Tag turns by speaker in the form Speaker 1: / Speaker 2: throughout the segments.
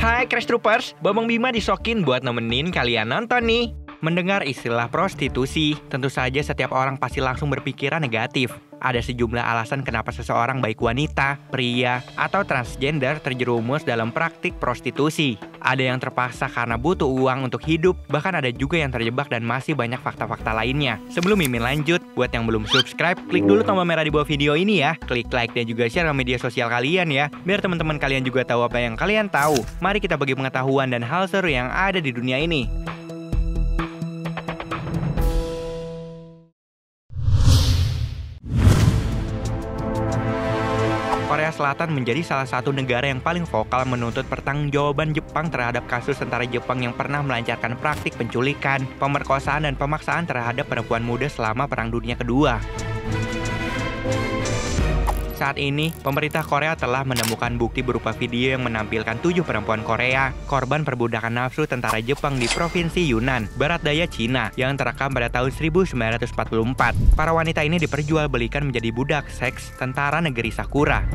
Speaker 1: Hai Crash Troopers, Bambang Bima disokin buat nemenin kalian nonton nih. Mendengar istilah prostitusi, tentu saja setiap orang pasti langsung berpikiran negatif. Ada sejumlah alasan kenapa seseorang baik wanita, pria, atau transgender terjerumus dalam praktik prostitusi. Ada yang terpaksa karena butuh uang untuk hidup, bahkan ada juga yang terjebak dan masih banyak fakta-fakta lainnya. Sebelum Mimin lanjut, buat yang belum subscribe, klik dulu tombol merah di bawah video ini ya. Klik like dan juga share ke media sosial kalian ya, biar teman-teman kalian juga tahu apa yang kalian tahu. Mari kita bagi pengetahuan dan hal seru yang ada di dunia ini. Korea Selatan menjadi salah satu negara yang paling vokal menuntut pertanggungjawaban Jepang terhadap kasus tentara Jepang yang pernah melancarkan praktik penculikan, pemerkosaan, dan pemaksaan terhadap perempuan muda selama Perang Dunia Kedua. Saat ini, pemerintah Korea telah menemukan bukti berupa video yang menampilkan 7 perempuan Korea, korban perbudakan nafsu tentara Jepang di Provinsi Yunnan, Barat Daya Cina, yang terekam pada tahun 1944. Para wanita ini diperjualbelikan menjadi budak seks tentara negeri Sakura.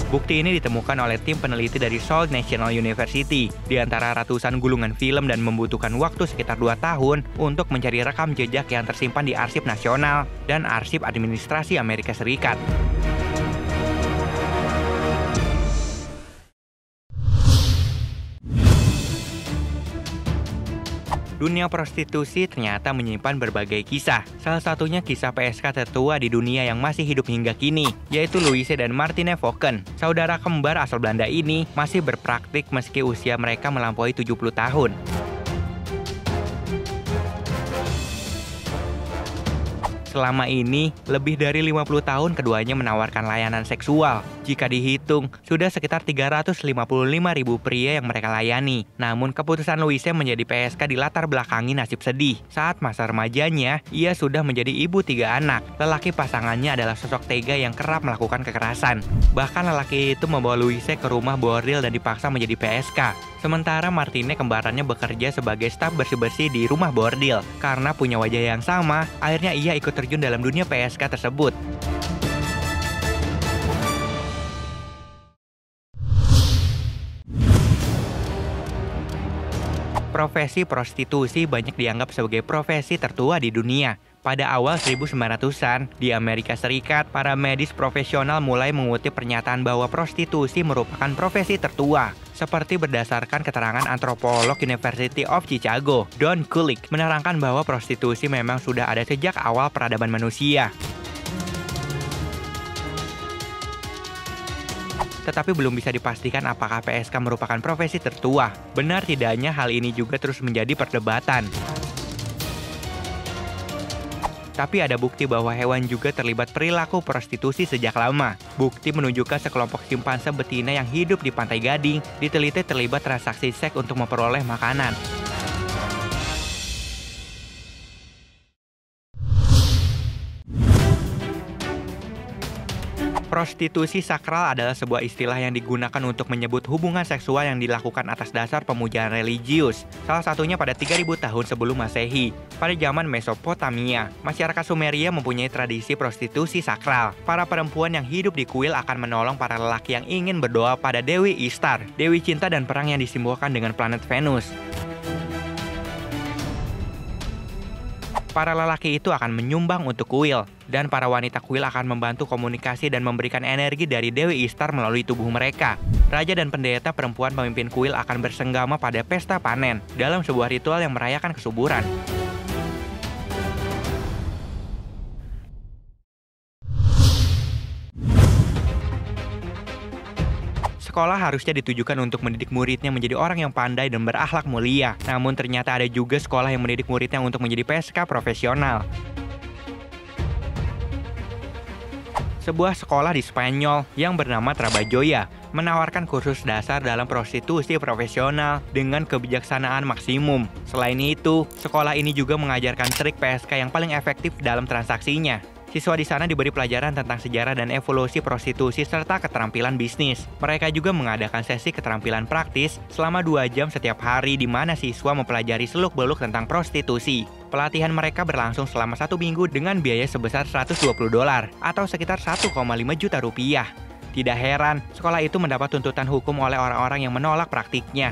Speaker 1: Bukti ini ditemukan oleh tim peneliti dari Seoul National University di antara ratusan gulungan film dan membutuhkan waktu sekitar 2 tahun untuk mencari rekam jejak yang tersimpan di Arsip Nasional dan Arsip Administrasi Amerika Serikat. Dunia prostitusi ternyata menyimpan berbagai kisah. Salah satunya kisah PSK tertua di dunia yang masih hidup hingga kini, yaitu Louise dan Martine Fokken. Saudara kembar asal Belanda ini masih berpraktik meski usia mereka melampaui 70 tahun. Selama ini, lebih dari 50 tahun keduanya menawarkan layanan seksual. Jika dihitung, sudah sekitar 355.000 pria yang mereka layani. Namun, keputusan Louise menjadi PSK dilatar belakangi nasib sedih. Saat masa remajanya, ia sudah menjadi ibu 3 anak. Lelaki pasangannya adalah sosok tega yang kerap melakukan kekerasan. Bahkan lelaki itu membawa Louise ke rumah bordil dan dipaksa menjadi PSK. Sementara Martine kembarannya bekerja sebagai staf bersih-bersih di rumah bordil. Karena punya wajah yang sama, akhirnya ia ikut terjun dalam dunia PSK tersebut. Profesi prostitusi banyak dianggap sebagai profesi tertua di dunia. Pada awal 1900-an, di Amerika Serikat, para medis profesional mulai mengutip pernyataan bahwa prostitusi merupakan profesi tertua. Seperti berdasarkan keterangan antropolog University of Chicago, Don Kulik, menerangkan bahwa prostitusi memang sudah ada sejak awal peradaban manusia. Tetapi belum bisa dipastikan apakah PSK merupakan profesi tertua. Benar tidaknya hal ini juga terus menjadi perdebatan. Tapi ada bukti bahwa hewan juga terlibat perilaku prostitusi sejak lama. Bukti menunjukkan sekelompok simpanse betina yang hidup di Pantai Gading diteliti terlibat transaksi seks untuk memperoleh makanan. Prostitusi sakral adalah sebuah istilah yang digunakan untuk menyebut hubungan seksual yang dilakukan atas dasar pemujaan religius. Salah satunya pada 3000 tahun sebelum Masehi. Pada zaman Mesopotamia, masyarakat Sumeria mempunyai tradisi prostitusi sakral. Para perempuan yang hidup di kuil akan menolong para lelaki yang ingin berdoa pada Dewi Ishtar, Dewi Cinta dan Perang yang disimbolkan dengan planet Venus. Para lelaki itu akan menyumbang untuk kuil, dan para wanita kuil akan membantu komunikasi dan memberikan energi dari Dewi Ishtar melalui tubuh mereka. Raja dan pendeta perempuan pemimpin kuil akan bersenggama pada pesta panen, dalam sebuah ritual yang merayakan kesuburan. Sekolah harusnya ditujukan untuk mendidik muridnya menjadi orang yang pandai dan berakhlak mulia. Namun ternyata ada juga sekolah yang mendidik muridnya untuk menjadi PSK profesional. Sebuah sekolah di Spanyol yang bernama Trabajoya menawarkan kursus dasar dalam prostitusi profesional dengan kebijaksanaan maksimum. Selain itu, sekolah ini juga mengajarkan trik PSK yang paling efektif dalam transaksinya. Siswa di sana diberi pelajaran tentang sejarah dan evolusi prostitusi serta keterampilan bisnis. Mereka juga mengadakan sesi keterampilan praktis selama 2 jam setiap hari di mana siswa mempelajari seluk-beluk tentang prostitusi. Pelatihan mereka berlangsung selama 1 minggu dengan biaya sebesar $120 atau sekitar 1,5 juta rupiah. Tidak heran, sekolah itu mendapat tuntutan hukum oleh orang-orang yang menolak praktiknya.